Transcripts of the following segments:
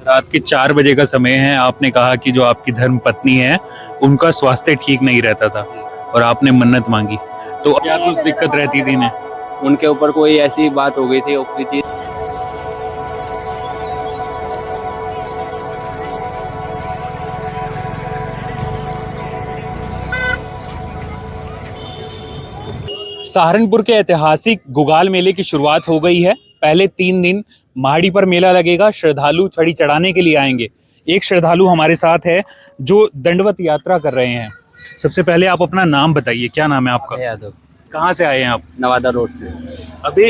रात के 4 बजे का समय है। आपने कहा कि जो आपकी धर्म पत्नी है उनका स्वास्थ्य ठीक नहीं रहता था और आपने मन्नत मांगी, तो क्या कुछ दिक्कत रहती थी इन्हें? उनके ऊपर कोई ऐसी बात हो गई थी ऊपरी चीज। सहारनपुर के ऐतिहासिक गुगाल मेले की शुरुआत हो गई है। पहले 3 दिन माड़ी पर मेला लगेगा। श्रद्धालु छड़ी चढ़ाने के लिए आएंगे। एक श्रद्धालु हमारे साथ है जो दंडवत यात्रा कर रहे हैं। सबसे पहले आप अपना नाम बताइए, क्या नाम है आपका? यादव, कहाँ से आए हैं आप? नवादा रोड से। अभी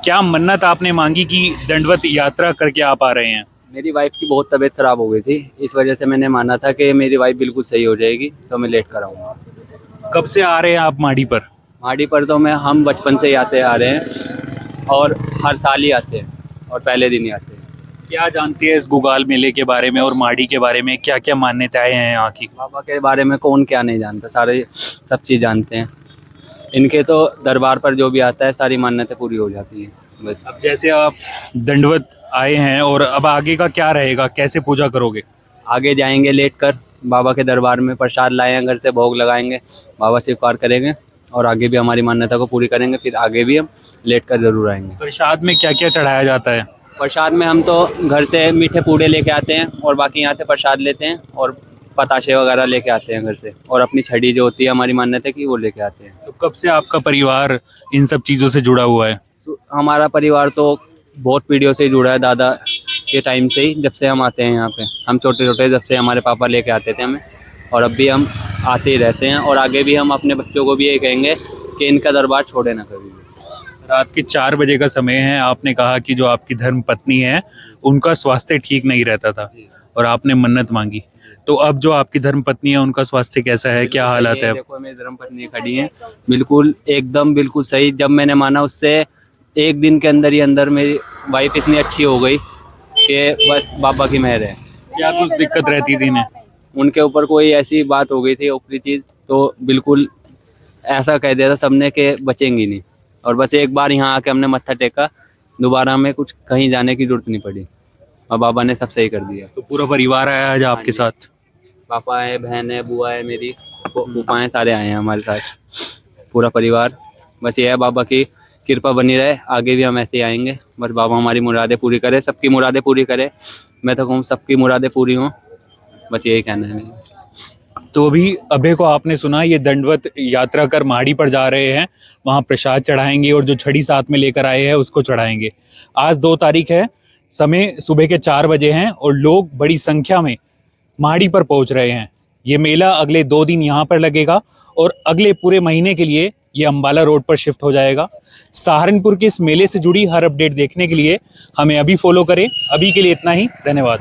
क्या मन्नत आपने मांगी कि दंडवत यात्रा करके आप आ रहे हैं? मेरी वाइफ की बहुत तबीयत खराब हो गई थी, इस वजह से मैंने माना था कि मेरी वाइफ बिल्कुल सही हो जाएगी तो मैं लेट कर आऊँगा। कब से आ रहे हैं आप माड़ी पर? माड़ी पर तो हम बचपन से ही आते आ रहे हैं और हर साल ही आते हैं और पहले दिन ही आते हैं। क्या जानती है इस गुगाल मेले के बारे में और माड़ी के बारे में? क्या क्या मान्यताएं हैं यहाँ की? बाबा के बारे में कौन क्या नहीं जानता, सारे सब चीज़ जानते हैं। इनके तो दरबार पर जो भी आता है सारी मान्यताएं पूरी हो जाती हैं बस। अब जैसे आप दंडवत आए हैं और अब आगे का क्या रहेगा, कैसे पूजा करोगे? आगे जाएंगे लेट कर बाबा के दरबार में, प्रसाद लाए हैं घर से, भोग लगाएंगे, बाबा स्वीकार करेंगे और आगे भी हमारी मान्यता को पूरी करेंगे। फिर आगे भी हम लेट कर जरूर आएंगे। प्रसाद में क्या क्या चढ़ाया जाता है? प्रसाद में हम तो घर से मीठे पूड़े लेके आते हैं और बाकी यहाँ से प्रसाद लेते हैं और पताशे वगैरह लेके आते हैं घर से, और अपनी छड़ी जो होती है हमारी मान्यता की वो लेके आते हैं। तो कब से आपका परिवार इन सब चीज़ों से जुड़ा हुआ है? हमारा परिवार तो बहुत पीढ़ियों से जुड़ा है, दादा के टाइम से ही, जब से हम आते हैं यहाँ पे। हम छोटे छोटे जब से हमारे पापा लेके आते थे हमें, और अब भी हम आते ही रहते हैं और आगे भी हम अपने बच्चों को भी यही कहेंगे कि इनका दरबार छोड़े ना कभी भी। रात के 4 बजे का समय है। आपने कहा कि जो आपकी धर्म पत्नी है उनका स्वास्थ्य ठीक नहीं रहता था और आपने मन्नत मांगी, तो अब जो आपकी धर्म पत्नी है उनका स्वास्थ्य कैसा है, क्या हालात है? देखो मेरी धर्म पत्नी खड़ी है, बिल्कुल एकदम बिल्कुल सही। जब मैंने माना उससे 1 दिन के अंदर ही अंदर मेरी वाइफ इतनी अच्छी हो गई कि बस बाबा की मेहर है। क्या कुछ दिक्कत रहती थी इन्हें? उनके ऊपर कोई ऐसी बात हो गई थी ऊपरी चीज, तो बिल्कुल ऐसा कह दिया था सबने कि बचेंगी नहीं, और बस एक बार यहाँ आके हमने मत्था टेका, दोबारा हमें कुछ कहीं जाने की जरूरत नहीं पड़ी और बाबा ने सब सही कर दिया। तो पूरा परिवार आया आज आपके साथ? पापा है, बहन है, बुआ है, मेरी फूफा है, सारे आए हैं हमारे साथ, पूरा परिवार। बस ये है बाबा की कृपा बनी रहे, आगे भी हम ऐसे ही आएंगे। बस बाबा हमारी मुरादें पूरी करे, सबकी मुरादें पूरी करे। मैं तो कहूँ सबकी मुरादें पूरी हों, बस यही कहना है मेरा। तो अभी अभय को आपने सुना, ये दंडवत यात्रा कर माड़ी पर जा रहे हैं, वहाँ प्रसाद चढ़ाएंगे और जो छड़ी साथ में लेकर आए हैं उसको चढ़ाएंगे। आज 2 तारीख है, समय सुबह के 4 बजे हैं और लोग बड़ी संख्या में माड़ी पर पहुंच रहे हैं। ये मेला अगले 2 दिन यहाँ पर लगेगा और अगले पूरे महीने के लिए ये अम्बाला रोड पर शिफ्ट हो जाएगा। सहारनपुर के इस मेले से जुड़ी हर अपडेट देखने के लिए हमें अभी फॉलो करें। अभी के लिए इतना ही, धन्यवाद।